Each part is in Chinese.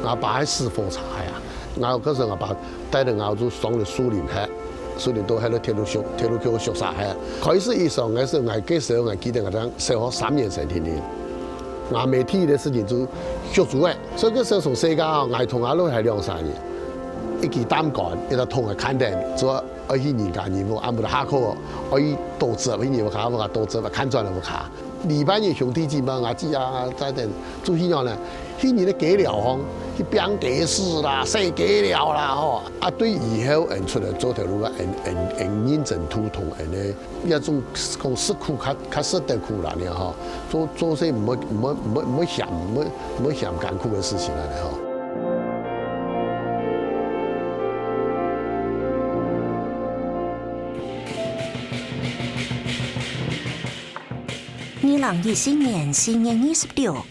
我爸喺师傅茶呀，我嗰陣我爸帶着我就上了樹林去，樹林都喺度鐵路橋學啥去。開始以上嘅時候，我嗰時候我記得我當小學3年生天天，我每天嘅事情就學做嘅，所以嗰時候從細個我同我都係2、3年，一記膽幹，一個痛嘅看定，做2年間任務，按冇得下課，我以多折1年我卡，我多折我看轉了我卡。2班嘅兄弟姊妹，我知啊，在等做戲樣咧，迄年嘅計了吼，去編計事啦，寫計了啦吼，啊對以後人出來做條路啊，人認真突通人咧，一種講實苦較實得苦啦，你吼，做些唔會嫌艱苦嘅事情啦，你吼。2024年4月26日，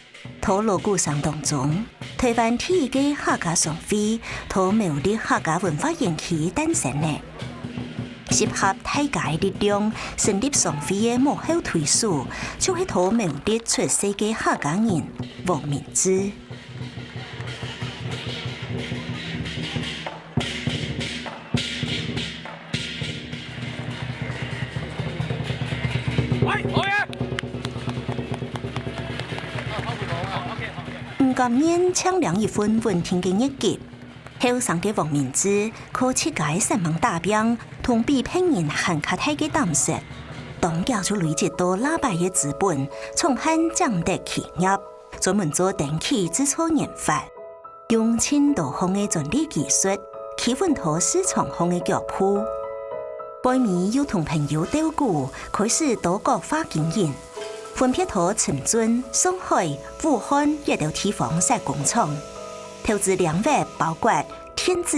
土锣鼓山當中，台灣第一個客家商會土苗栗客家文化園區誕生嘅，集合大家力量成立商會嘅幕後推手，就係土苗栗出世嘅客家人黃明志。今年搶亮一份穩定嘅日記，後生嘅黃明志靠設計神猛大兵同比拼人hand較大嘅膽識，當家就累積到喇叭嘅資本，從漢將得企業，專門做電器製造研發，用千多項嘅專利技術，企穩到市場上嘅腳步。背面又同朋友鬥鼓，開始多角化經營。分別到深圳、上海、武漢一條地方設工廠，投資領域包括電子、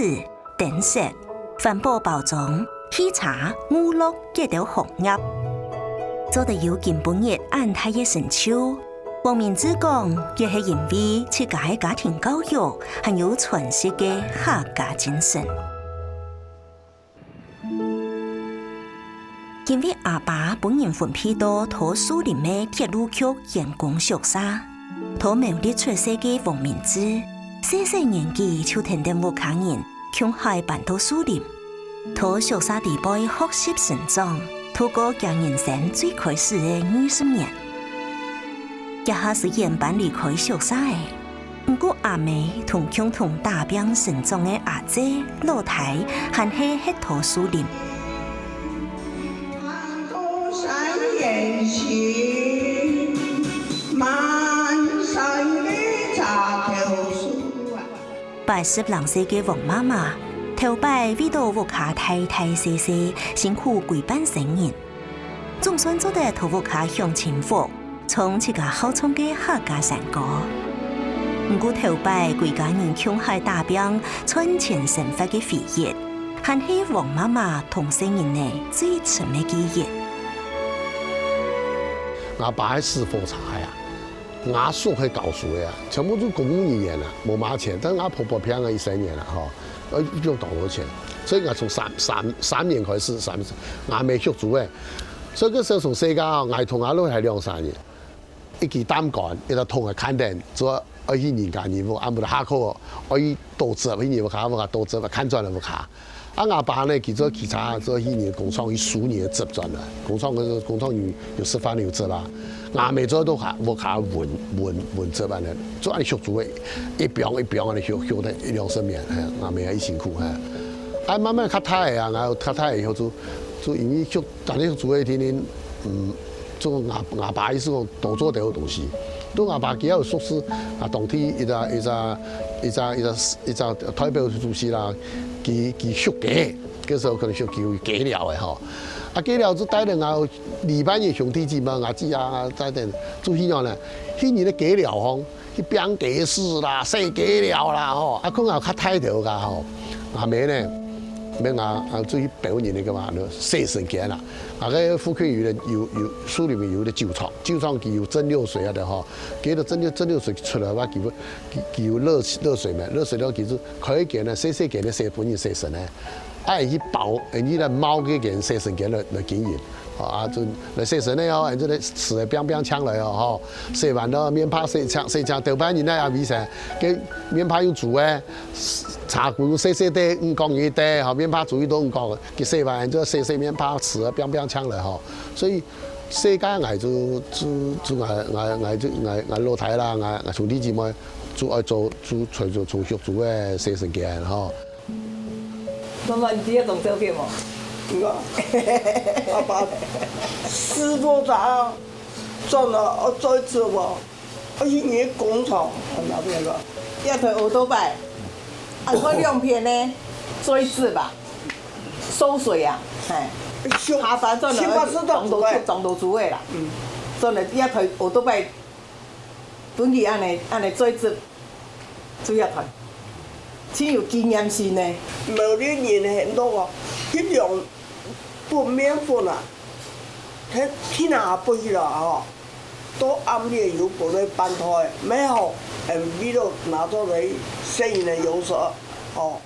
電飾、環保包裝、汽車、娛樂一條行業，做得有根本嘅安泰嘅成就。黃明志講，亦係因為設計家庭教育，還有傳承嘅客家精神。因為阿爸本人分配到土樹林嘅鐵路局員工宿舍，土苗栗出世嘅黃明志，4年紀就聽到屋企人向海搬到樹林，土宿舍地位學習成長，度過家人生最開始嘅20年。一下是研班離開宿舍嘅，不過阿妹同共同大兵成長嘅阿姐老太，還係喺土樹林。82歲嘅黃媽媽，頭擺為到屋企太太細細辛苦規辦成年，總算做得土屋企享清福，從自家好創嘅客家山歌。唔過頭擺規家人向海打拼，賺錢生活嘅回憶，還係黃媽媽同生人嘅最深嘅記憶。我爸喺師傅茶呀，我叔去教書嘅，全部都公務人員啦，冇買錢。但我婆婆騙我1、3年啦，嗬，用多少錢？所以我從三年開始，我未學做嘅。所以嗰時候從細個，我同我都係2、3年，一記膽幹，一個痛嘅看定，做2年間任務，按冇得下課，我以多折1年我卡，我多折我看轉了我卡。啊！我爸呢，佢做汽車，做1年工廠，佢10年執轉啦。工廠有示範有執啦。我未做都下，我下換執完咧，做安學做嘅，一表安尼學得1、2年，我未係辛苦嚇。啊，慢慢較大啊，我較大以後做因為學，但係做嘅天天，做我爸意思講多做點東西。都我爸幾有熟識，啊，當天一個台北主席啦。佢學嘅，嗰時候可能學叫計了嘅嗬，啊計了就帶着我2班嘅兄弟姊妹，我知啊，在等做戲樣咧，迄年嘅計了吼，去編計事啦，寫計了啦嗬，啊佢我較大條噶嗬，後尾咧，咩我做去表演嘅個嘛，寫神經啦，啊個富區有書裡面有啲酒廠佢有蒸餾水啊的嗬，幾多蒸餾水出來話佢有熱水咩？熱水了其實可以嘅呢，寫嘅呢寫本嘢寫神咧，啊去包，呢個貓嘅嘅寫神經來經營，就来洗身的哦，就来吃的乒乒呛来哦，洗完了面泡洗枪，豆瓣人咧也味噻，跟面泡用煮的，茶壶洗的5角鱼的，哈，面泡煮都5角，佢洗完就洗面泡吃的乒乒呛来哈，所以世界我老太啦，我兄弟姊妹做從學做嘅洗身件哈。媽媽，你第一張照片冇？阿爸师傅咋做了？我做一次喎，我一年工厂那边个，一台歐多拜，按块亮片呢，做一次吧，收水啊，哎，下班做了撞到煮的啦，做了一台歐多拜，本地按嚟做一次，做一台，真有經驗性呢。冇啲年很多個，一樣不免分啦，睇天下杯啦嗬，都暗烈油過嚟拌台，咩好味道拿出來鮮豔的油色，哦，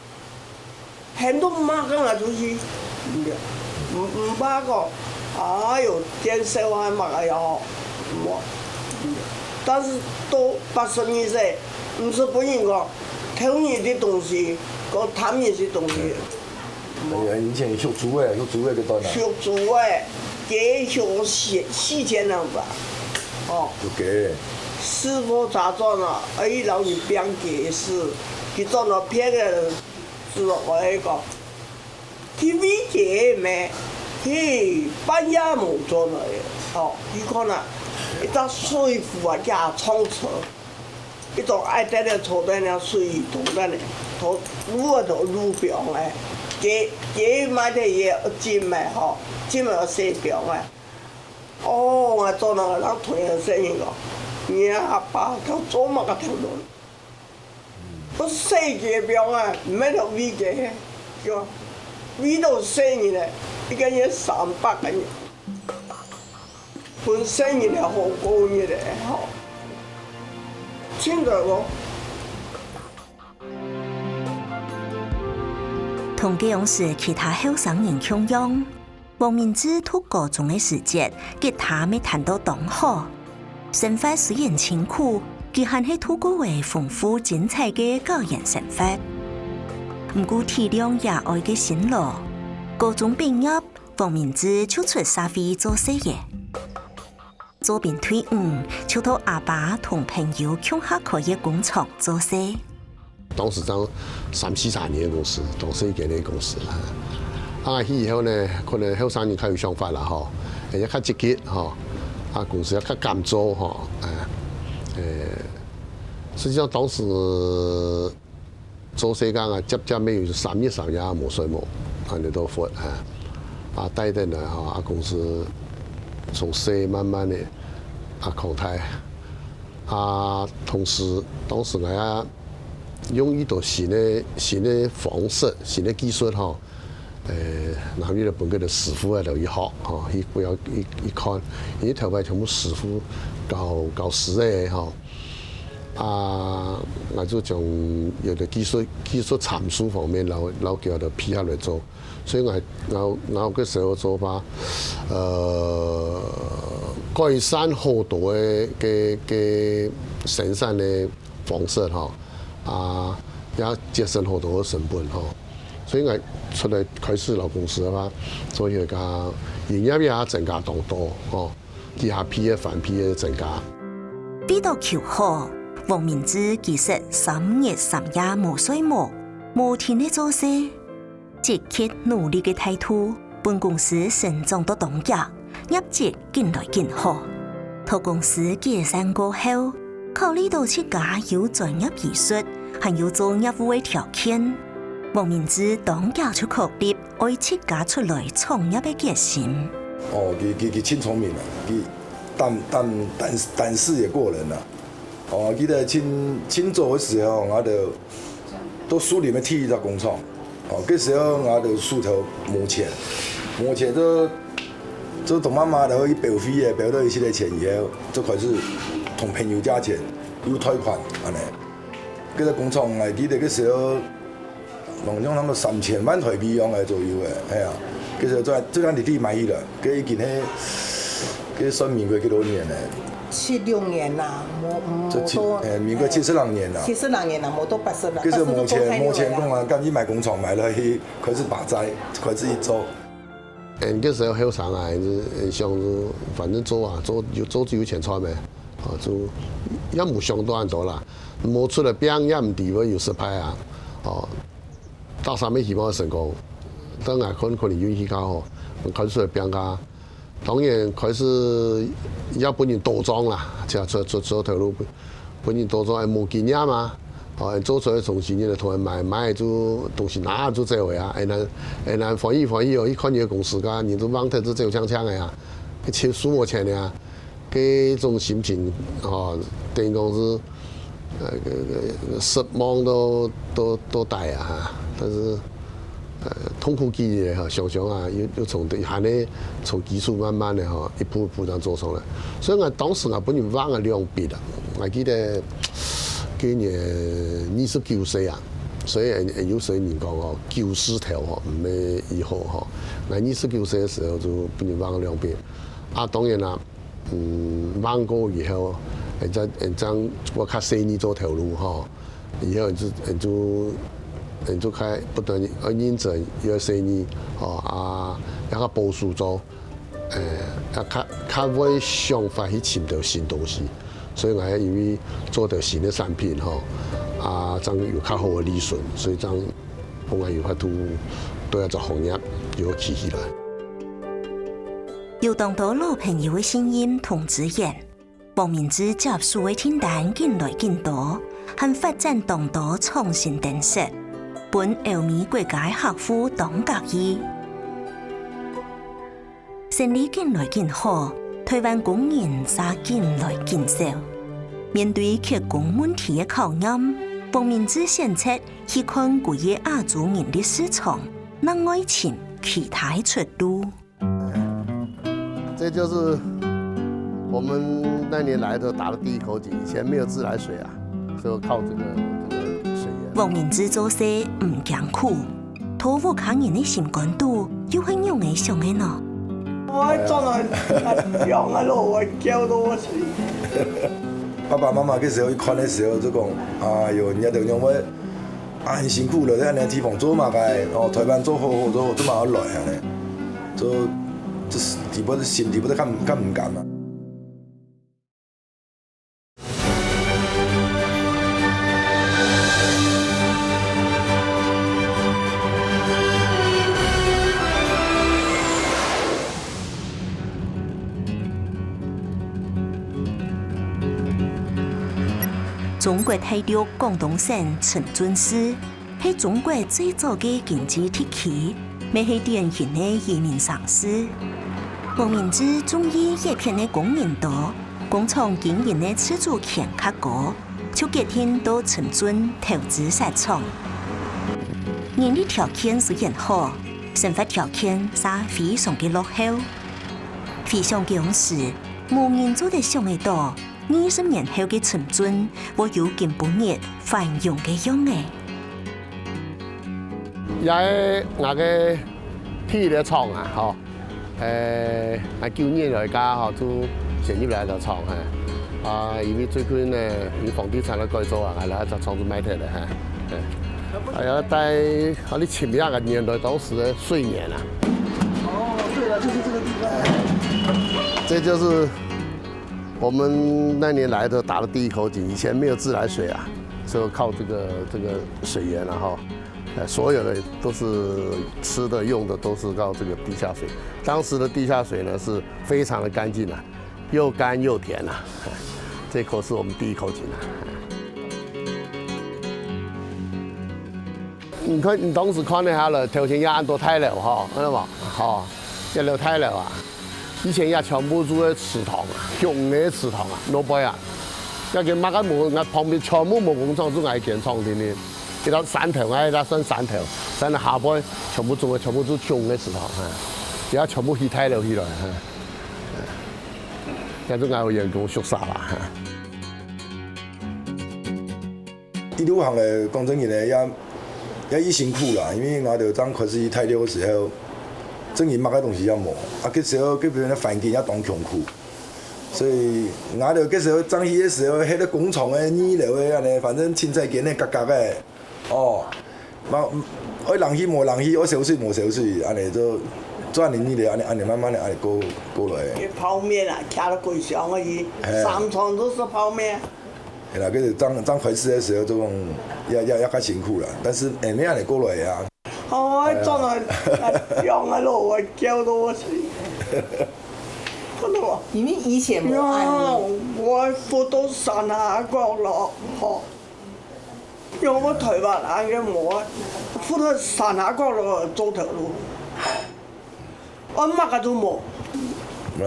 很多媽個啊就是唔巴個，哎呦，點燒還麻個呀，但是都80年歲，唔是不應個，偷你的東西，個貪你的東西。以前學煮嘅幾多呢？學煮嘅，幾學4千人吧，哦。有嘅。師傅咋做呢？哎，老你變解釋，佢做咗片嘅，是我一個，佢未解咩？佢半夜冇做嚟，哦，你看啦，一隻水壺啊，加沖車，一種愛在那坐在那水桶在那，頭滷都滷表嘅。幾買啲嘢煎咪嗬，煎咪洗表啊！哦，我做那個老團嘅生意個，你阿爸佢做乜個頭腦？我洗嘅表啊，唔係就味嘅，叫味道生意咧，一個月300個人，本生意咧好高嘅咧，嗬，聽到冇？同這樣是其他後生人共用，黃明志讀高中的時節，吉他未彈到當好。生活雖然清苦，佢還係透過為豐富精彩嘅個人生活。唔過體諒也愛嘅心路，高中畢業，黃明志就出社會做事業。做便退伍，就到阿爸同朋友共下開業工廠做事。當時就3-4年嘅公司，當時嘅啲公司啦。去以後呢，可能後生人較有想法啦，嗬，也較積極，嗬，公司也較敢做，嗬，實際上當時做世間接尾有3日3夜冇睡冇，你都發帶得來公司從細慢慢的擴大，同時當時我用一道新的方式、新的技術哈，拿佢哋本地的師傅喺度一學哈，一不要一看，因為台灣全部師傅教師嘅哈，我就將有啲技術參數方面老叫佢批下來做，所以我嗰時候做法，改善好多嘅生產的方式哈。也節省好多成本嗬，所以我出嚟開始老公司嘅話，所以個營業也增加當多嗬，旗下批嘅反批嘅增加。比到求好，黃明志其實3日3夜冇睡冇天的做事，積極努力嘅態度，本公司成長到當日，業績更來更好。托公司解散過後，考慮到自家有專業技術，還有做業務的條件，黃明志當家就確立愛自家出來創業的決心。哦，佢真聰明啊，佢膽識也過人啦。哦，佢在清做的時候，我都書裡面提一個工廠。哦，嗰時候我就輸頭冇錢就同媽媽就去表飛嘅，表到一些嘅錢以後，就開始同朋友借錢，有貸款安尼。嗰個工廠我記得嗰時候，弄咗差唔多3000萬台幣樣嘅左右嘅，係啊。其实最咱伫地满意了，佮已经迄算民国几多年嘞？76年啦，民国72年啦。72年啦，无到80啦。就是目前讲啊，刚一买工厂买了迄快是把灾，快是一周。那时候后生啊，想反正做就有钱赚呗，做也无相当多啦，无出来饼也唔伫要有失败啊，到啥物希望成功，等下可能运气较好，开始出来饼家，当然开始要本人多装啦，就做头路，本人多装还无经验嘛。做出来从经验的突然买做东西拿做这回啊，哎那翻译哦，一看你的公司噶，你都忙得做枪的呀，去数目钱的呀，给种心情等于讲是失望都大啊哈，但是痛苦记忆哈，想想啊，又从从技术慢慢的一步一步这样做上来，所以我当时我本人忘了2笔了，我记得。今年29岁啊，所以有时人讲90条唔咩以后我29岁的时候就不能忘2遍。当然啦，忘过以后，将我较细腻做条路以后就开不断认真要细腻一个部署做，较会想法去寻到新东西。所以我还因为做到新的产品这样有较好的利润，所以这样我有法度对这行业有起来。有当到老朋友的声音同指言，王明之接数位订单进来进多，和发展当多创新等式，本欧美国家客户当隔意，生意进来进好。台湾工人也进来进少，面对缺工问题的考验，王明之选择去看古野亚洲人的市场，那爱情其他出路。这就是我们那年来的打的第一口井，以前没有自来水啊，所以靠这个水源。王明之做事唔艰苦，土富康人的心肝度又很容易上的呢。我真係養喺度，我叫到我死。爸爸媽媽嗰時候一看的時候就講，哎呦，人家就認為很辛苦了，在那地方做嘛該，台灣做好做嘛好來啊咧，就是地步的心地步的咁唔敢啊。中国大陆廣東省陳津市係中國最早嘅經濟體系，未係典型嘅移民城市。王明之中意一片嘅工人多，工廠經營嘅自主權較高，就決定到陳津投資設廠。人力條件雖然好，生活條件卻非常嘅落後。非常強勢，無人做得上得到。20年後嘅陳津，我有見本日繁榮嘅樣誒。也我嘅鐵嘅廠啊，9年來家就進入來個廠因為最近呢，因為房地產嘅改造我來就廠子買得啦在你前面個年代當時的水年啊。對了，就是這個地方。這就是我們那年來的打的第一口井，以前沒有自來水啊，就靠這個水源所有的都是吃的用的都是靠這個地下水。當時的地下水呢是非常的乾淨啊，又乾又甜啊。這口是我們第一口井啊。你看你當時看了下了，頭前也按多太樓看到冇？一樓太樓啊。以前也全部住喺祠堂啊，雄嘅祠堂啊，老輩啊，一件乜嘅冇，我旁邊全部冇工廠，都係建廠添添。其他山頭啊，而家算山頭，山下邊全部做雄嘅祠堂而家全部起太樓起來而家都嗌人工縮沙啦第六行嘅工程員咧也辛苦啦，因為我哋剛開始太六嘅時候。整个擘个东西也无，去时候边个环境也当穷苦，所以俺着时候早起的时候，迄个工厂的二楼的安尼，反正凊彩间的角角的，爱人去无人去，爱烧水无烧水，安尼就转年二楼安尼慢慢的安尼过来。泡面啊，徛到柜上而已，3床都是泡面。嘿啦，就是刚开始的时候，就讲也较辛苦啦，但是下面安尼过来啊。真系用啊路啊，叫到我死。看到啊？你们以前没爱我扶到山下角落，因为我台灣人嘅冇，扶到山下角落走條路，我乜嘅都冇。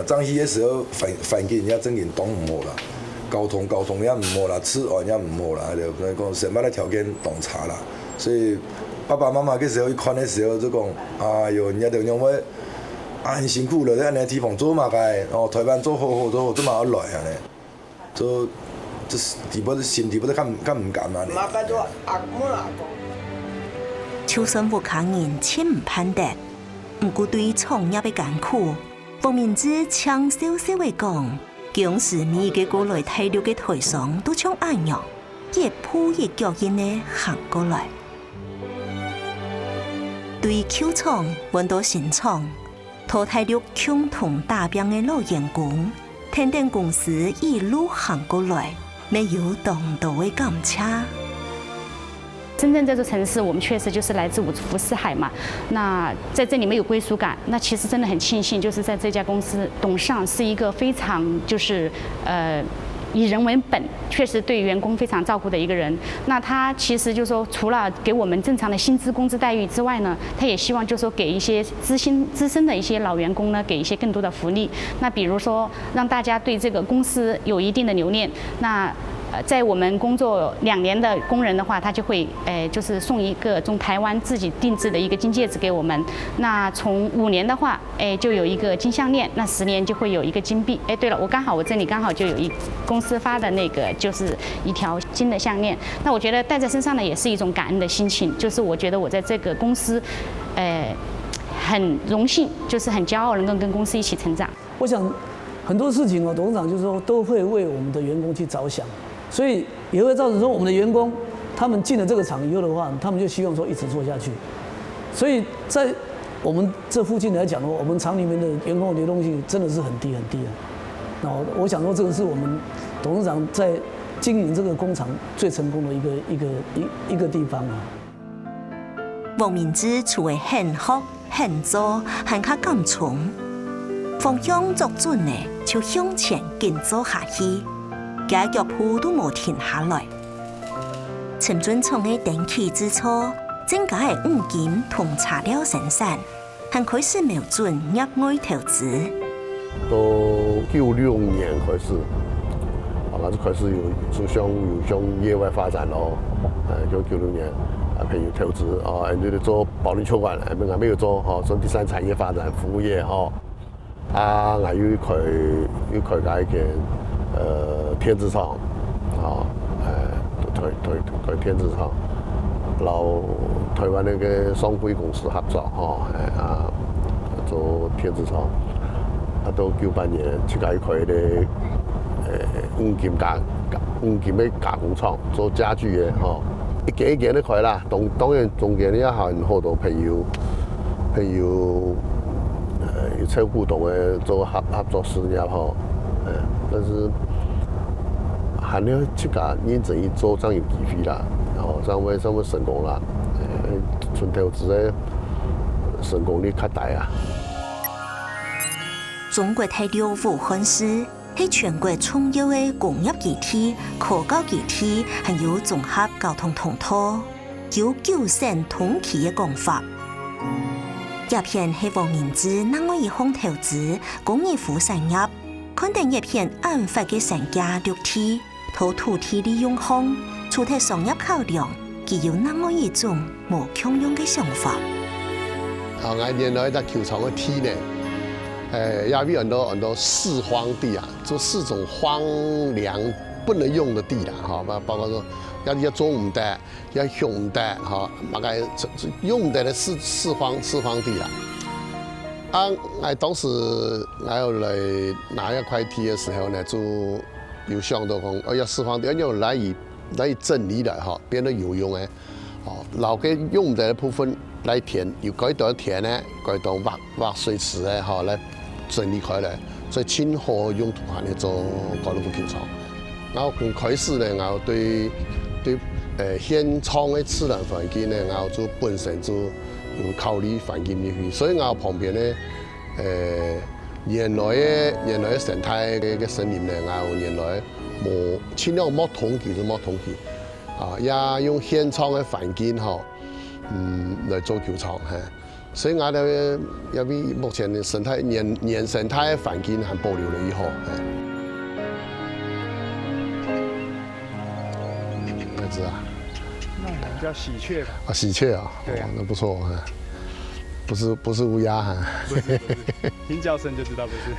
早起的時候環境也整然當唔好啦，交通也唔好啦，吃完也唔好啦，就講生活的條件當差啦，所以爸爸媽媽嘅時候一看的時候就講，哎呦，人家就認為很辛苦了，在安尼地方做嘛該，台灣做好做嘛要來安尼，做地步身體不得較唔甘啊。嘛該做阿母阿公。就算有客人千唔攀得，不過對創業的艱苦，黃明志輕笑笑地講，講是每個過來大陸的台商都像一樣，一步一腳印地行過來。對舊廠換到新廠，淘汰了共同打拼的老員工，天電公司一路行過來，沒有當到的感謝。深圳这座城市，我们确实就是来自五湖四海嘛。那在这里没有归属感，那其实真的很庆幸，就是在这家公司，董事长是一个非常以人为本，确实对员工非常照顾的一个人。那他其实就是说，除了给我们正常的薪资、工资待遇之外呢，他也希望就是说给一些资深的一些老员工呢，给一些更多的福利。那比如说，让大家对这个公司有一定的留念。那在我们工作2年的工人的话，他就会就是送一个从台湾自己定制的一个金戒指给我们。那从5年的话，就有一个金项链。那10年就会有一个金币。对了，我这里刚好就有公司发的那个就是一条金的项链。那我觉得戴在身上呢，也是一种感恩的心情。就是我觉得我在这个公司，很荣幸，就是很骄傲能够跟公司一起成长。我想很多事情董事长就是说都会为我们的员工去着想。所以也会造成说，我们的员工他们进了这个厂以后的话，他们就希望说一直做下去。所以在我们这附近来讲的话，我们厂里面的员工的流动性真的是很低很低啊。那我想说，这个是我们董事长在经营这个工厂最成功的一个地方啊。黃明志厝的很學、很做、很較敢衝，方向作準呢，就向前緊走下去。腳腳步都冇停下來。陳俊聰嘅電氣之初，增加嘅五金同材料生產，還開始瞄準業外投資。到96年開始，我就開始有向業外發展咯。就96年，譬如投資人哋做保齡球館，我沒有做做第三產業發展服務業我要開解一間天子廠，推天子廠，然後台灣那個雙輝公司合作，做天子廠，到98年自己開的五金的加工廠，做家具的一件一件的開啦。當然中間呢也很好多譬如有車互動的做合作事業但是還要自家認真去做，這樣有機會啦，這樣會成功啦。純投資的成功率較大啊。中國大陸武漢市係全國重要的工業基地、科教基地，還有綜合交通通道，有9省通衢的講法。一片係黃明志另外一項投資工業副產業。肯定一片案發嘅成家綠地同土地利用項，除咗商業考量，佢有另外一種無共用嘅想法。我原來在球場嘅地呢，也有很多四荒地啊，就4種荒涼不能用的地啦，包括說要種唔得，要種唔得，大概用得的四荒地啦。当时要来拿一块地的时候呢，就有想到讲，要释放掉，要来整理来哈，变得有用的，老嘅用唔到的部分来填，有改到填呢，改到挖水池呢，哈，来整理开来，所以清河用途下嚟做高尔夫球场。然后咁开始呢，然后对现场的自然环境呢，然后就本身就有考虑环境入去，所以然后旁边呢，原来的生态嘅森林呢，然后原来尽量冇统计就冇统计，也用现场的环境哈，来做球场哈，所以我哋要比目前的生态原生态的环境还保留了以后。那我们叫喜鹊吧？喜鹊啊，对啊，那不错啊，不是乌鸦哈，不是，听叫声就知道不是。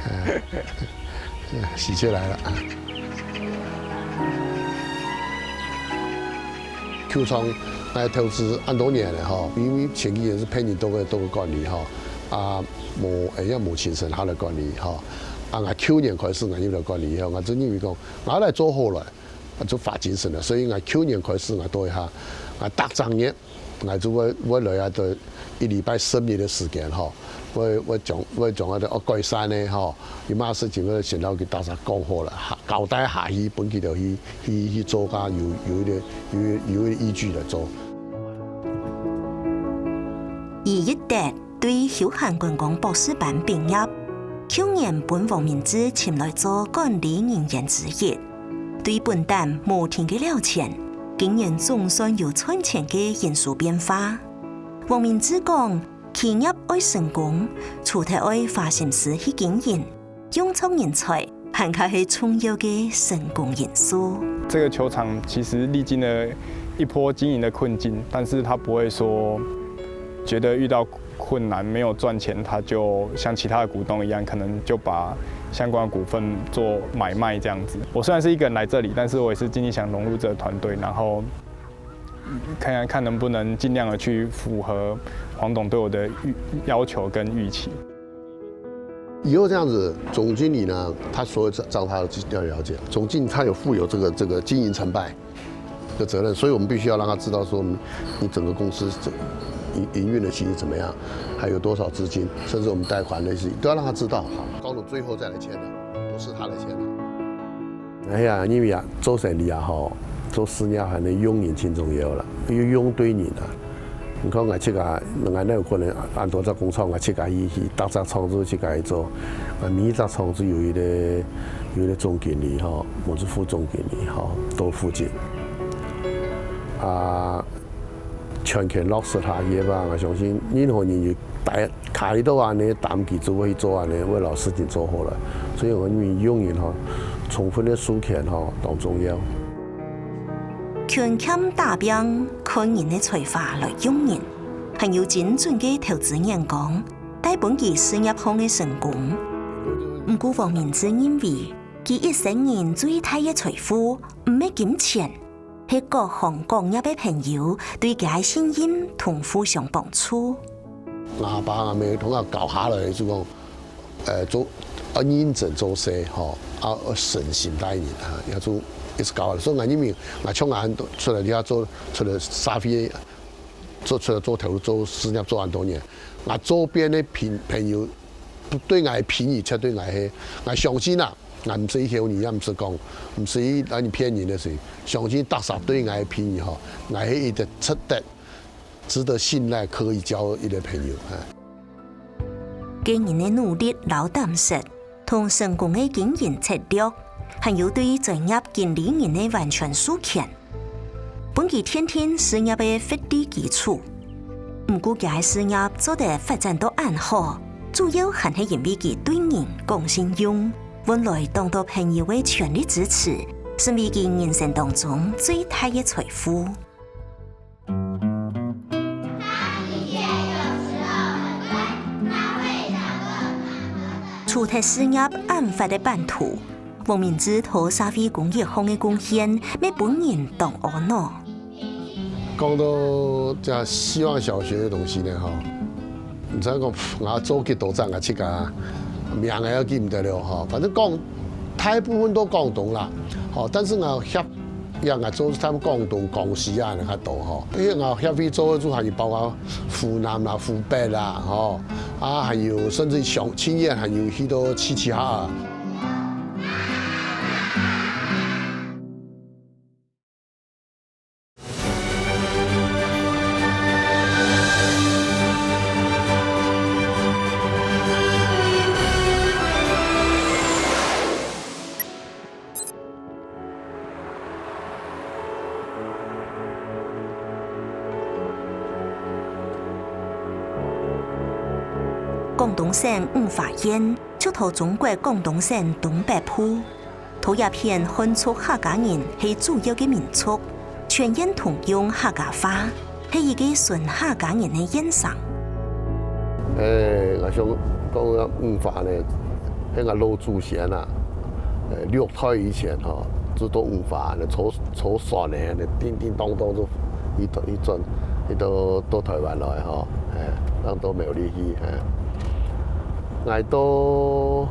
喜鹊来了。球场来投资很多年了哈，因为前几年是陪你多个管理哈，冇亲身下来管理哈，我去年开始我要来管理以后，我就因为讲我来做好了。就发精神了，所以我去年开始我做一下，我打正月，我就我来下到一礼拜10日的时间哈，我將我改善呢哈，有乜事情我先到佢大家講好啦，交代下去本期就去做噶，有一個依據來做。2018對休閒觀光博士班畢業，去年本黃明志前來做管理人員之一。對本單無聽嘅了解，竟然總算有賺錢嘅因素變化。黃明志講，企業愛成功，除咗愛花心思去經營，用錯人才，還係重要嘅成功因素。這個球場其實歷經了一波經營的困境，但是他不會說覺得遇到困難沒有賺錢，他就像其他的股東一樣，可能就把相關股份做買賣這樣子。我雖然是一個人來這裡，但是我也是盡力想融入這個團隊，然後看能不能盡量的去符合黃董對我的要求跟預期。以後這樣子，總經理呢，他所有賬他要了解，總經理他有負有這個經營成敗的責任，所以我們必須要讓他知道說，你整個公司營運的情形怎麼樣，還有多少資金，甚至我們貸款那些都要讓他知道。高總最後再來簽的，都是他來簽的。哎呀，因為啊，做生意也好，做事業還能用人挺重要啦，要用對人啊。你看我這個，我那有可能按多隻工廠，我這個去搭隻廠子去去做，每一隻廠子有一個總經理哈，或者副總經理哈，都負責。全權落實下嘢吧，我相信任何人要卡喺度安尼擔起做去做安尼，為老事情做好了。所以我認為用人哈，充分的授權哈，當重要。權欠大兵看人的才華來用人，還有精準嘅投資眼光，帶本期事業上嘅成功。唔過黃明志認為，佢一生人最大嘅財富唔係金錢。係各行各業嘅朋友對佢信任同互相幫助。阿爸阿媽同我教下來就講，做認真做事嗬，誠心待人啊，要做一直教。所以我認為我從我出來啲做出來沙飛，出來做頭做事業做很多年，我周邊嘅朋友對我評語，且對我係我相信啦。我唔使囂你，也唔使講，唔使讓你騙人的事。相信大家對我的評語吼，我係一個值得信賴、可以交一個朋友。個人的努力、老膽識同成功的經營策略，還有對專業經理人的完全授權，本期天天事業的發地基礎。唔過佢事業做得發展到咁好，主要還係因為佢對人講信用。換來當到朋友嘅全力支持，是佢人生當中最大嘅財富。除咗事業案發嘅版圖，黃明志對社會公益項嘅貢獻，咩本人當我喏。講到這希望小學嘅東西呢，唔知講我早期道長啊，出個名我記唔得了吼，反正講大部分都廣東啦，吼，但是我協讓我做他們廣東廣西啊那個多吼，因為我協會做就係包括湖南啦、湖北啦，吼啊，還有甚至上青年還有許多其他。廣東省五華縣就同中國廣東省東北部，土一片漢族客家人係主要嘅民族，全縣通用客家話，係一個純客家人嘅現象。我想講五華呢，係我老祖先啊，6代以前吼，就到五華呢，初3年呢，叮叮當當都一轉，到台灣來吼，當到苗栗去，挨到93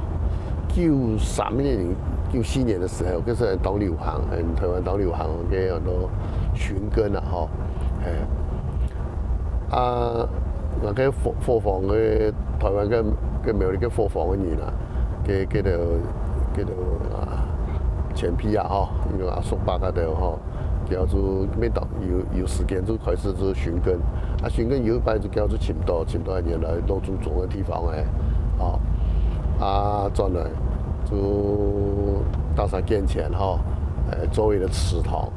年、94年的時候，嗰時當流行，台灣當流行嘅好多尋根啊，吼，我嘅貨房嘅台灣嘅苗栗嘅貨房嘅人啊，叫做前批啊，吼，因為阿叔伯嗰度吼，叫做每到有時間就開始就尋根，尋根有一擺就叫做尋島係原來老祖宗嘅地方嘅。轉來就大山澗前吼，周圍的祠堂，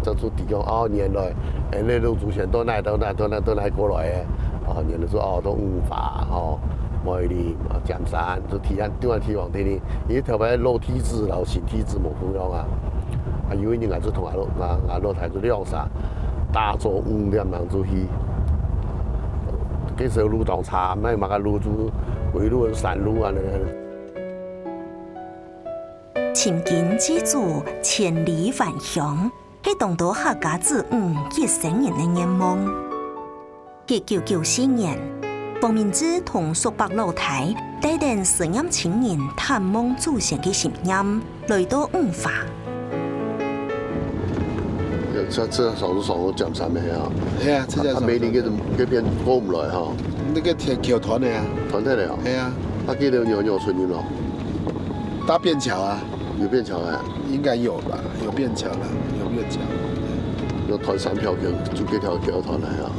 這就提供原來那老祖先都來過來嘅，原來說都五華吼，苗栗尖山就點樣提往啲呢？因為頭擺老體制老新體制冇咁樣啊，有啲人就同我老太就兩山，大做5點鐘就去，幾時路當差，咩個路就。回路、山路啊，那個。千金之祖，千里還鄉，係當到客家子女一生人嘅願望。1994年，黃明志同叔伯老太帶領15青年探望祖先嘅信仰，來到五華。這上都尖山嘅啊！係啊，這每年嗰邊過唔來哈。那個橋團的呀，團體嚟啊！係啊，幾條鳥村嘅咯？搭便橋啊？有便橋啊？應該有吧，有便橋啦，有便橋。有團3條橋，就幾條橋團嚟啊？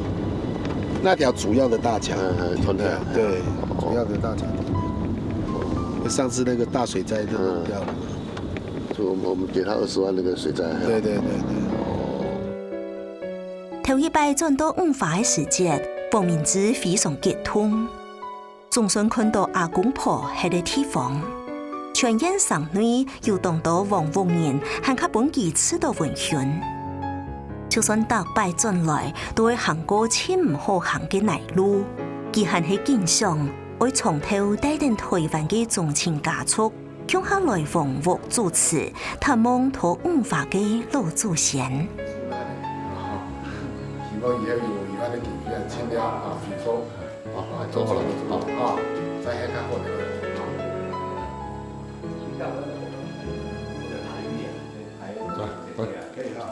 那條主要的大橋，團體啊，對，主要的大橋。上次那個大水災都弄掉了。就我們給他20萬那個水災。對對對對。頭一擺轉到五華嘅時節。黃明志非常激動，總算看到阿公婆喺個地方，全縣省內又當到黃鳳年行佢本幾次到溫泉，就算大擺轉來，都會行過千唔好行嘅泥路，佢還係經常會從頭帶領台灣嘅宗親家族，向下來訪獲主持，探望到五華嘅老祖先。清掉肥粗做好了再下看後頭。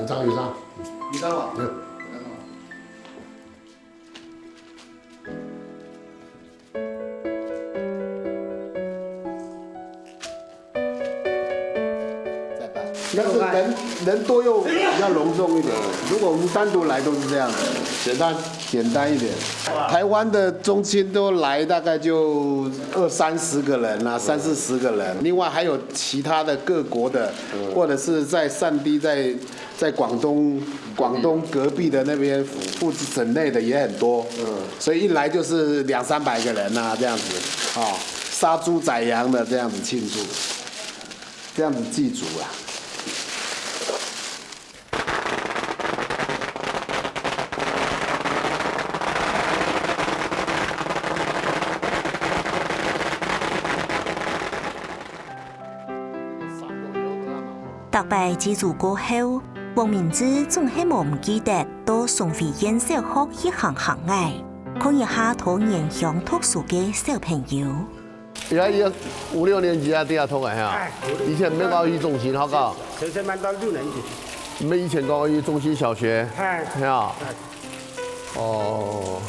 有張吧。但是人多又比較隆重一點。如果我們單獨來都是這樣，簡單一點。台灣的宗親都來，大概就20-30個人啊，30-40個人。另外還有其他的各國的，或者是在善地在廣東隔壁的那邊附省內的也很多。所以一來就是200-300個人啊，這樣子啊，殺豬宰羊的這樣子慶祝，這樣子祭祖啊。大擺祭祖過後，黃明志總係冇唔記得到崇惠縣小學一行行藝，看一下讀原鄉讀書嘅小朋友。而家5、6年級啊，啲啊讀嘅嚇。以前咩教育中心好個？小學班到6年級。咩以前教育中心小學？係啊。哦。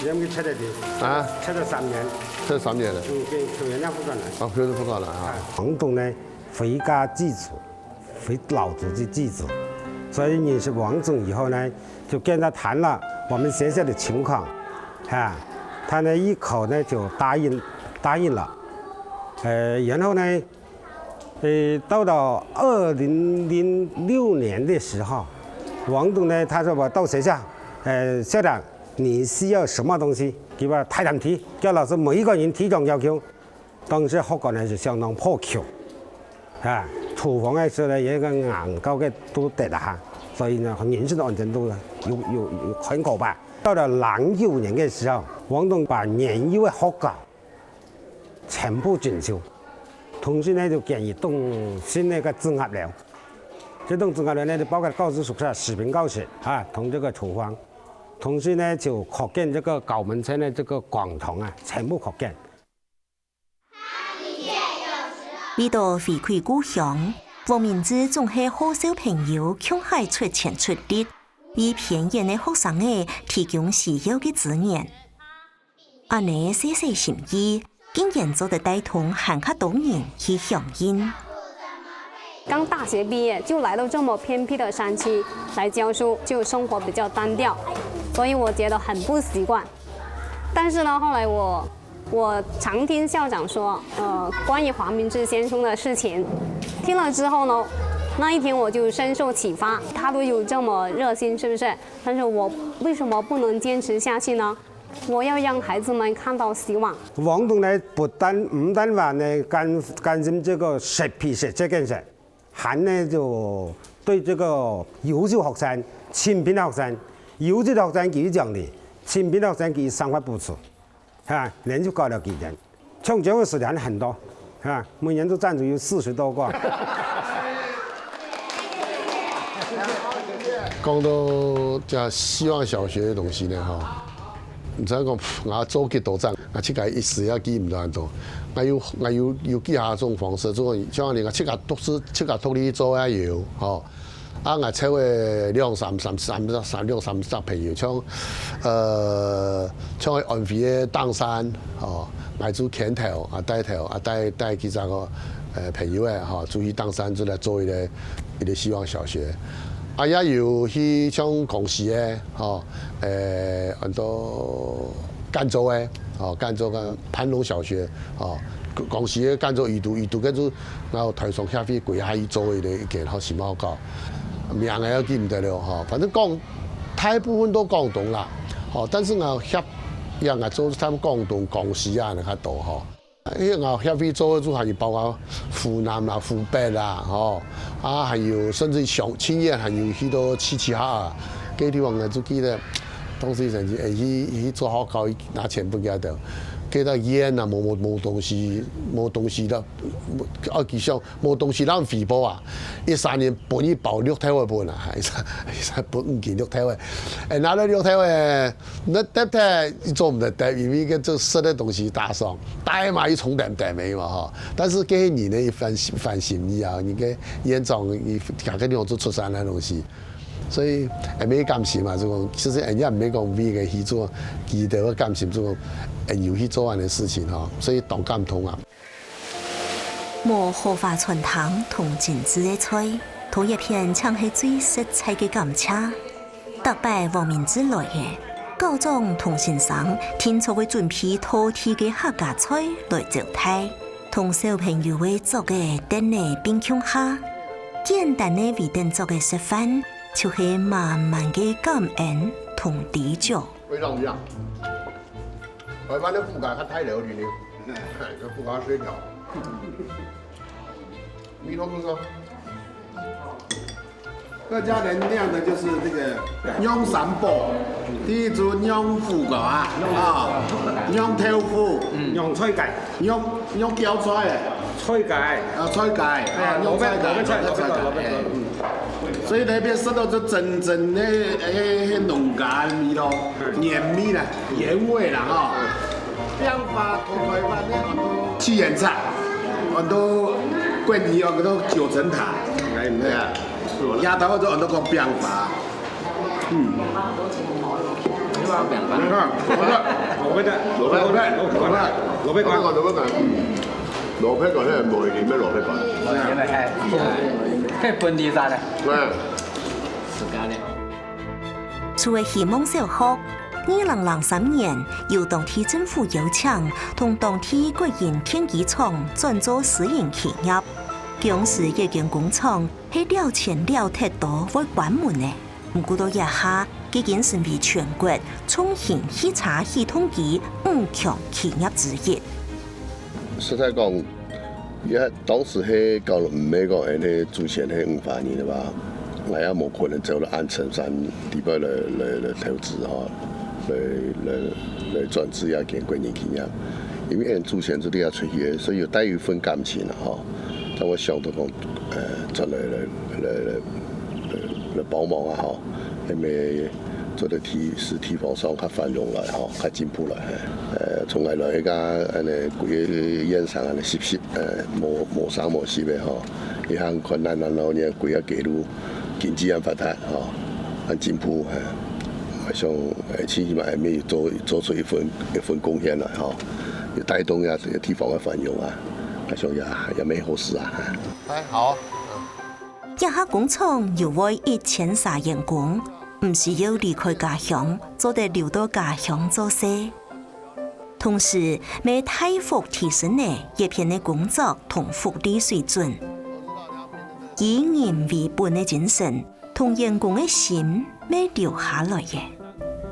你有冇出嚟啲？啊，出咗3年。出3年了。給球員不可能。哦，球員不可能啊。王董呢，回家祭祖，回老祖去祭祖，所以認識王總以後呢，就跟他談了我們學校的情況，啊，他呢一口呢就答應了，然後呢，到了2006年的時候，王董呢他說我到學校，校長你需要什麼東西，給我台上提，叫老師每一個人提上要求，當時學校呢是相當破舊，啊，廚房嘅時候呢有一個硬膠嘅都跌啦嚇，所以呢人身安全都有很可怕。到了2019年嘅時候，王董把年幼嘅學校全部整修，同時呢就建議動新的一個綜合樓，這棟綜合樓呢就包括教師宿舍、士兵教室啊，同這個廚房，同時呢就擴建這個高門村的這個廣場啊，全部擴建。為到回饋故鄉，黃明志總係好小朋友慷慨出錢出力，以偏遠的學生誒提供需要嘅資源。安尼細細心意，竟然做得帶同很多人去響應。剛大學畢業就來到這麼偏僻的山區來教書，就生活比較單調，所以我覺得很不習慣。但是呢，後來我常聽校長說，關於黃明志先生的事情，聽了之後呢，那一天我就深受啟發。他都有這麼熱心，是不是？但是我為什麼不能堅持下去呢？我要讓孩子們看到希望。王董呢，唔單話呢關心這個實批實這件事，還呢就對這個優秀學生、清貧學生、優秀的學生給予獎勵，清貧的學生給予賞罰補助。連續搞了幾年，搶獎嘅時間很多，每年都贊助有40多個。講到就希望小學嘅東西呢，唔使講，我做幾多張，我設計一時也記唔到多，我要記下種方式做，像你我設計讀你做也要，啊我抽嘅2、3朋友，像去安徽嘅登山，我做牽頭帶幾個朋友誒，出去登山就來做一個希望小學。啊，也有去像公司嘅，很多贛州嘅，贛州嘅盤龍小學，公司嘅贛州預讀跟住，然後台上下飛跪下去做一件好時髦個，名嘅都記唔得了，反正講大部分都廣東啦，但是我讓我做他們廣東公司啊，那較多我下飛做就係包括湖南啦、湖北啦，還有甚至清遠還有許多齊齊哈，嗰啲地方我就記得當時甚至去做學校拿錢不記得，記得煙啊冇東西啦，其實冇東西讓回報啊，13年本一包6條嘅本啊，係本唔見6條嘅，拿到6條嘅，那得做唔得，因為個做實嘅東西打上，大嘛要重點尾嘛但是嗰年呢翻心意啊，你嘅煙廠你隔個地方做出山嘅東西。所以沒甘心嘛，就其實人家唔係講為個去做，記得個甘心做，要去做完嘅事情所以當感通啊。無豪華傳統同精緻嘅菜，同一片像係最實在嘅感謝。特別黃明志來嘅，高中同先生天初會準備饕餮嘅客家菜來招待，同小朋友會做嘅等嚟冰強下，簡單嘅為等做嘅食飯。就係慢慢嘅感恩同理解。非常一樣，台灣的副咖較太了啲了，個副咖水條，米多不說。客家人釀的就是這個釀三寶，第一組釀副咖釀豆腐，釀菜雞，釀韭菜，菜雞，菜雞，釀菜雞，所以那边吃到就真正的农家味道，盐味啦，盐味啦哈。变化同台湾的很多七眼菜，很多桂林有很多九层塔，对啊，丫头都很多个变化。变化。你看，萝卜的，萝卜干，萝卜干，萝卜干咧梅年咩萝卜干？因为係本地晒咧。自家咧。除了希望小學，2003年由當地政府邀請，同當地國營電機廠轉做私營企業。當時一間工廠係了錢了太多會關門嘅，唔過到一下，已經成為全國重型汽車系統機5強企業之一。實在講，當時喺搞唔係講喺之前喺58年的吧，我也冇可能走到按成山地步來投資哈，來轉資一間國營企業，因為之前這啲也出去，所以有帶一份感情啦哈。但我想到講出來幫忙啊哈，係咪做得地方上較繁榮來哈，較進步來從來來家安尼規個現場安尼濕無生無死嘅哈，一項困難然後呢規個街路經濟也發達哈，很進步我想起碼係咪做出一份貢獻來哈，要帶動下地方嘅繁榮啊，我想也沒好事啊。好。一下工廠有為1300員工，唔需要離開家鄉，做得留到家鄉做事。同時，未大幅提升呢一片的工作同福利水準，以人為本的精神同員工的心未留下來嘅。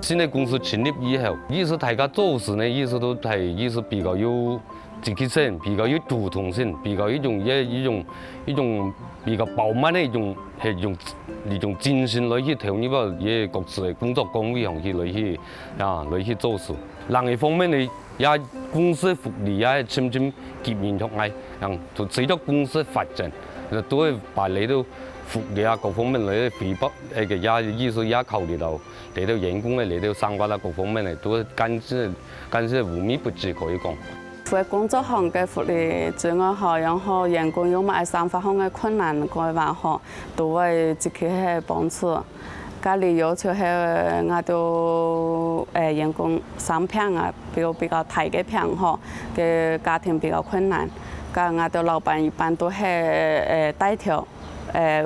現在公司成立以後，意思大家做事呢，意思都係意思比較有積極性，比較有主動性，比較一種比較飽滿的一種精神來去投入到嘢各自嘅工作崗位上去來去做事。另一方面呢，也公司福利也漸漸結緣出嚟，就隨着公司發展，都會把你到福利啊各方面嚟回報，也意思也考慮到嚟到員工嚟到生活啊各方面嚟都間接無微不至可以講。喺工作上嘅福利之外，然後員工有乜生活上嘅困難嘅話，都會積極去幫助。家裡要求係我都員工生病啊，比較大嘅病嘅家庭比較困難，我哋老闆一般都係帶條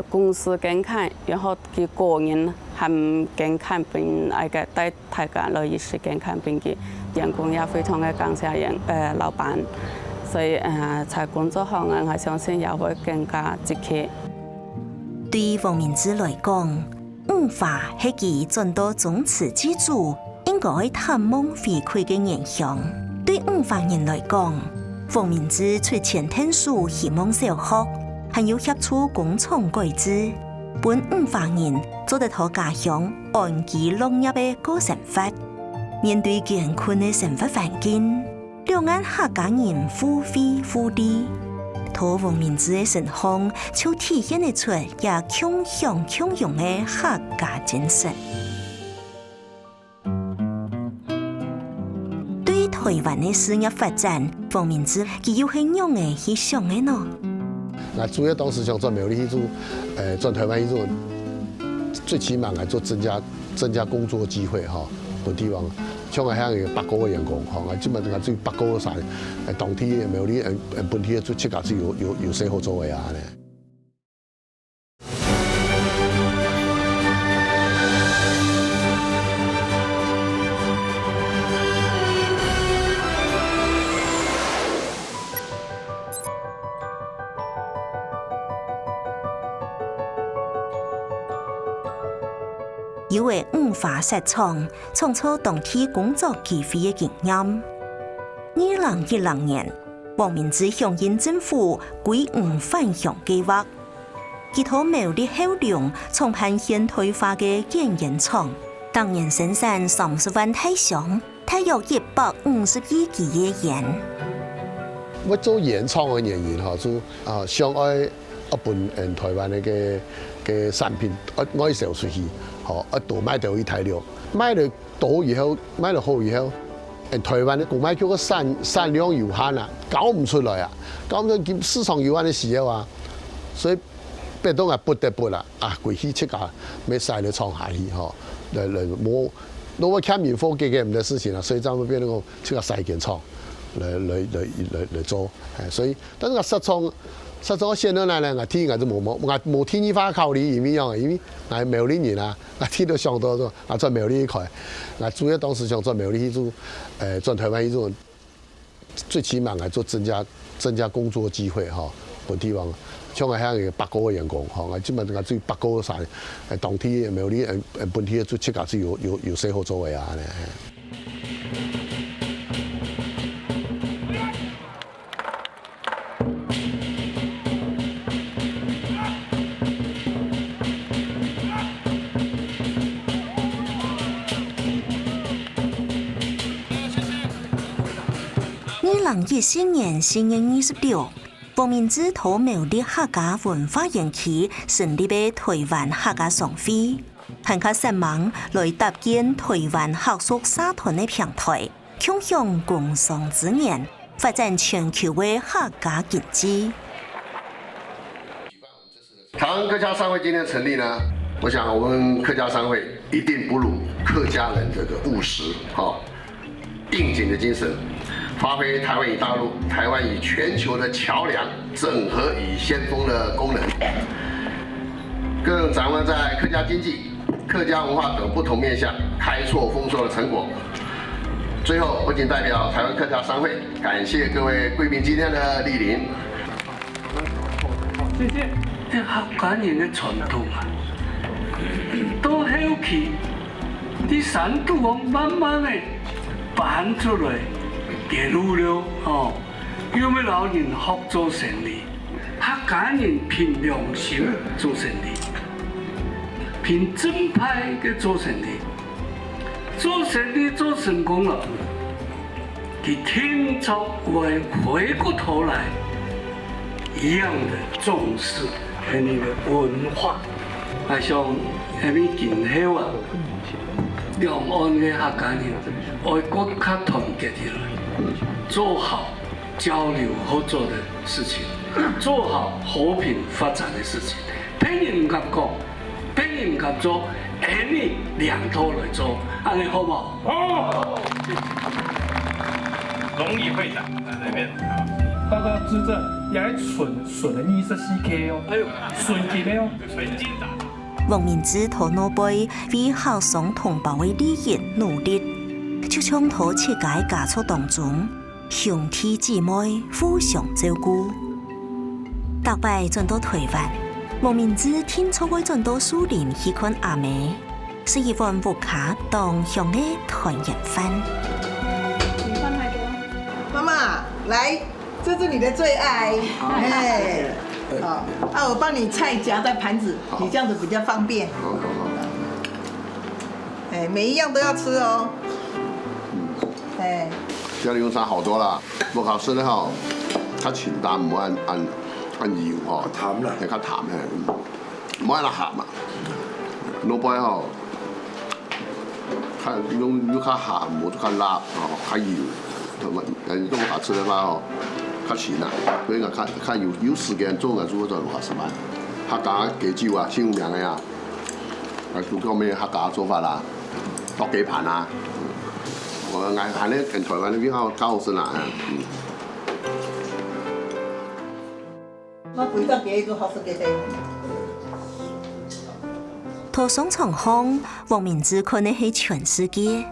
公司健康，然後佢個人係健康並帶大家樂意是健康並嘅。員工也非常嘅感謝老闆，所以在工作上我相信也會更加積極。對於黃明志來講，5化係佢轉到宗祠祭祖應該探望回饋嘅現象。對5化人來講，黃明志出錢聽書希望小學，還要協助工廠改制，本5化人做得到家鄉安居樂業嘅過生活。面對艱困的生活環境，兩岸客家人互惠互利，托黃明志的成功就體現得出也共享共榮的客家精神。對台灣的事業發展，黃明志佢又係樣嘅去想的呢？我主要當時想做苗栗去做，轉台灣去做，最起碼係做增加工作機會哈。本地方，像我鄉有8個員工，我基本上只有8個曬，當地苗栗本地做設計師有適合做嘅啊咧。有為5化設廠創造當地工作機會嘅經驗。2010年，黃明志響應政府歸5返鄉計劃，寄託苗栗後龍重辦現代化嘅建鹽廠，當年生產30萬太箱，大約150億支嘅鹽。我做鹽廠嘅原因就相愛一般台灣嘅嘅产品，我销出去，好，多卖到一台料，卖了多以后，卖了好以后，台湾的古麦叫个产量有限啊，搞唔出来啊，搞唔出市场有限的时候啊，所以变到啊不得不啦，啊贵去出价，要晒了创下去吼，来冇，如果看民科嘅唔得事情啦，所以咱们变到讲出个晒件厂。来做，所以，但是实做现在呢，我天我就冇天意法考虑因为样，因为我苗栗人啊，我天都想到我做苗栗一块，我主要当时想做苗栗去做，做台湾去做，最起码来做增加工作机会哈，本地方。像我遐个北高嘅员工，吼，我基本我最北高晒，当天苗栗本地做出价是有适合作为啊。2014年4月26日，王明志同苗栗客家文化園區成立嘅台灣客家商會，很加希望來搭建台灣客屬社團嘅平台，共享工商資源，發展全球嘅客家經濟。台灣客家商會今天成立呢，我想我們客家商會一定不辱客家人這個務實、應景的精神。發揮台灣與大陸、台灣與全球的橋梁、整合與先鋒的功能，更展望在客家經濟、客家文化等不同面向開創豐碩的成果。最後，我謹代表台灣客家商會感謝各位貴賓今天的莅臨。謝謝。啲客家人嘅傳統啊，到後期啲山土慢慢嘅搬出來。記錄了哦，有咩老人合作成立，客家人憑良心做成立，憑正派嘅做成立，做成功了，佢聽朝會回過頭來，一樣的重視佢哋嘅文化，係像係咪今後啊，兩岸嘅客家人愛國較團結起來。做好交流合作的事情，做好和平發展的事情。偏人唔合作，偏人唔合作，你兩頭來做，安尼好唔好？好。榮譽會長在那邊。報告主政，也係純的24K哦，哎呦，純金的哦，純金打。王明志同老輩為孝順同胞的利益努力，就從頭切解家族當中。兄弟姊妹互相照顧，特別轉到台灣，王明志聽說會轉到樹林去看阿妹，是一份無卡當鄉的團圓飯。你飯太多。媽媽，來，這是你的最愛。哎，好，我幫你菜夾在盤子，你這樣子比較方便。哎，每一樣都要吃哦。哎。家裡用餐好多啦，不考試咧吼，較清淡，唔好按油吼，淡啦，係較淡嘅，唔好按得鹹啊。老闆吼，用較鹹，冇較辣吼，較油，同埋人都冇考試咧嘛吼，較淺啊，所以我較有時間做嘅做咗落實辦。客家雞酒啊，先有名嘅啊，做個咩客家做法啦，剁雞盤啊。我嗌係咧，跟台灣呢邊較好食啦。我回到幾個好食嘅地方。圖上長巷，王明志看的係全世界。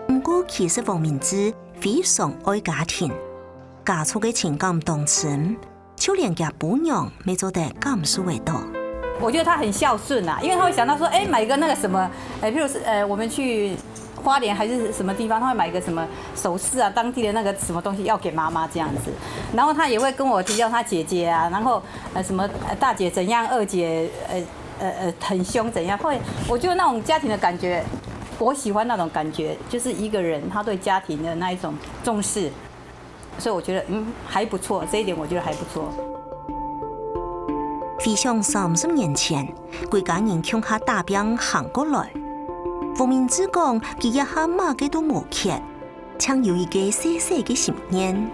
不過其實王明志非常愛家庭，家族嘅情感當深，就連家婆娘沒做得咁舒服多。我覺得他很孝順啊，因為他會想到說，哎，買個那個什麼，譬如是我們去。花蓮還是什麼地方，他會買個什麼首飾啊，當地的那個什麼東西要給媽媽這樣子，然後他也會跟我提到他姐姐啊，然後什麼大姐怎樣，二姐很兇怎樣，會我覺得那種家庭的感覺，我喜歡那種感覺，就是一個人他對家庭的那一種重視，所以我覺得還不錯，這一點我覺得還不錯。回想30年前，几家人乡下大兵行过来，王明志讲，佢一下马嘅都无缺，曾有一个细细嘅心愿，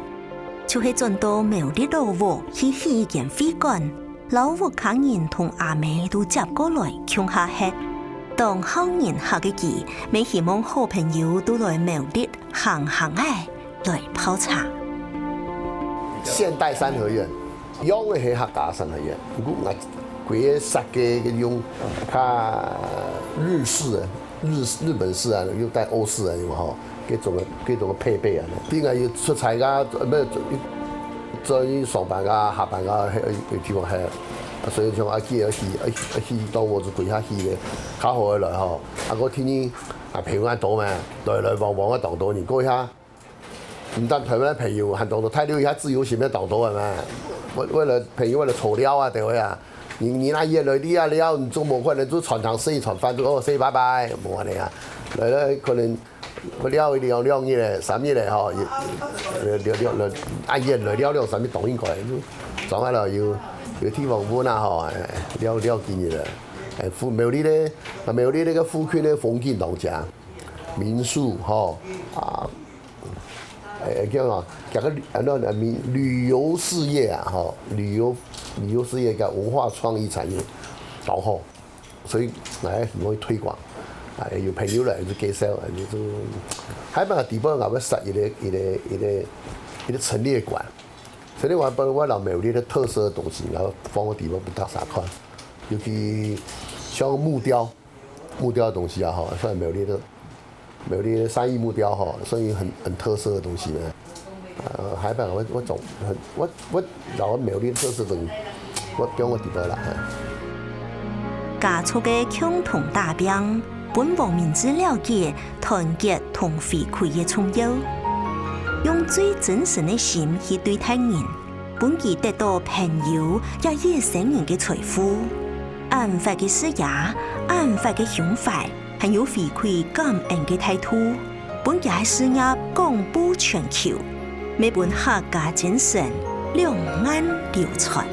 就是转到苗栗老屋去起一间会馆，老屋客人同阿妹都接过来乡下吃。当好年下嘅佢，未希望好朋友都来苗栗行爱来泡茶。现代三合院。用的是客家三合院，如果规个设计嗰种较日式的、日本式啊，又带欧式啊，有吼，各种嘅配备啊，点解要出差噶？咩做上班啊、下班啊，去地方系，所以像阿姐去当我就跪下去嘅，较好嘅来吼。啊，我天天啊平安岛嘛，来往嘅岛岛，你过一下，唔但台湾朋友很多都太留一下自由行嘅岛岛係嘛？为了朋友为了吵了啊，对不对啊？你那夜来你啊了，你总无可能做船长生意船翻就say拜拜，无可能啊。来了可能不了2日嘞，3日嘞吼，了啊夜来了2-3日当应该，撞下来要天王湾啊吼，了几日嘞。苗栗咧，苗栗那个富区咧风景当家，民宿吼啊。叫啊，讲个旅游事业啊，吼，旅游事业跟文化创意产业搞好，所以来希望推广，有朋友来就介绍，就海边个地方我要设一个陈列馆，陈列馆把我老苗栗的特色的东西，然后放个地方不大啥看，尤其像木雕的东西啊，哈，像苗栗的3义木雕哈，算于很特色的东西呢。海边我老苗栗特色东西，我讲我地方啦。家族嘅共同大兵，本王明志了解团结同回馈嘅重要，用最真誠嘅心去對待人，本佢得到朋友也野生人嘅財富，安發嘅視野，安發嘅想法。還有回饋感恩嘅態度，本屆事業廣布全球，每本客家精神兩岸流傳。